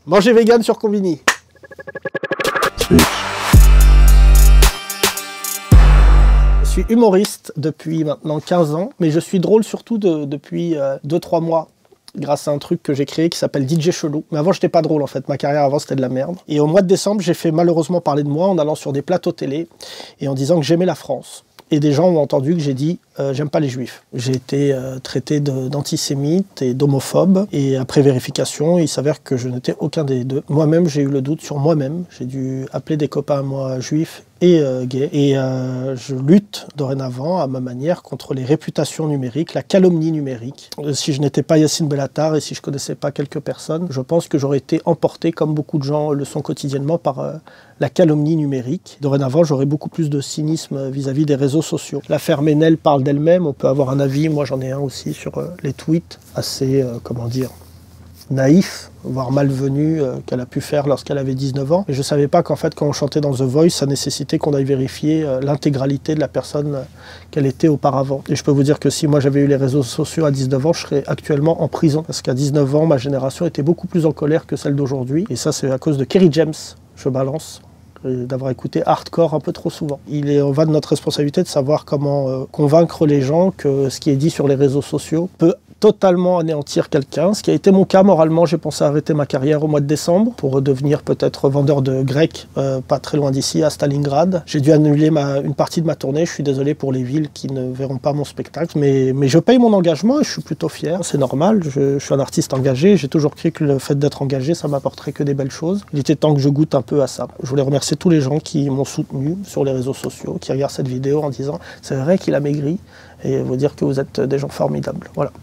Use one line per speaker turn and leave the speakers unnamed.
Manger vegan sur Combini. Je suis humoriste depuis maintenant 15 ans, mais je suis drôle surtout depuis 2-3 mois. Grâce à un truc que j'ai créé qui s'appelle DJ Chelou. Mais avant, j'étais pas drôle en fait. Ma carrière avant, c'était de la merde. Et au mois de décembre, j'ai fait malheureusement parler de moi en allant sur des plateaux télé et en disant que j'aimais la France. Et des gens ont entendu que j'ai dit j'aime pas les juifs. J'ai été traité d'antisémite et d'homophobe. Et après vérification, il s'avère que je n'étais aucun des deux. Moi-même, j'ai eu le doute sur moi-même. J'ai dû appeler des copains à moi juifs et gays. Et je lutte dorénavant à ma manière contre les réputations numériques, la calomnie numérique. Si je n'étais pas Yacine Bellatar et si je connaissais pas quelques personnes, je pense que j'aurais été emporté, comme beaucoup de gens le sont quotidiennement, par la calomnie numérique. Dorénavant, j'aurais beaucoup plus de cynisme vis-à-vis des réseaux sociaux. L'affaire Ménel parle d'elle-même, on peut avoir un avis, moi j'en ai un aussi sur les tweets assez, comment dire, naïf, voire malvenu qu'elle a pu faire lorsqu'elle avait 19 ans. Et je ne savais pas qu'en fait, quand on chantait dans The Voice, ça nécessitait qu'on aille vérifier l'intégralité de la personne qu'elle était auparavant. Et je peux vous dire que si moi j'avais eu les réseaux sociaux à 19 ans, je serais actuellement en prison. Parce qu'à 19 ans, ma génération était beaucoup plus en colère que celle d'aujourd'hui. Et ça, c'est à cause de Kerry James, je balance, d'avoir écouté hardcore un peu trop souvent. On va de notre responsabilité de savoir comment convaincre les gens que ce qui est dit sur les réseaux sociaux peut totalement anéantir quelqu'un, ce qui a été mon cas moralement. J'ai pensé arrêter ma carrière au mois de décembre pour devenir peut-être vendeur de grec, pas très loin d'ici, à Stalingrad. J'ai dû annuler une partie de ma tournée, je suis désolé pour les villes qui ne verront pas mon spectacle, mais je paye mon engagement et je suis plutôt fier, c'est normal, je suis un artiste engagé, j'ai toujours cru que le fait d'être engagé, ça m'apporterait que des belles choses. Il était temps que je goûte un peu à ça. Je voulais remercier tous les gens qui m'ont soutenu sur les réseaux sociaux, qui regardent cette vidéo en disant « c'est vrai qu'il a maigri » et vous dire que vous êtes des gens formidables. Voilà.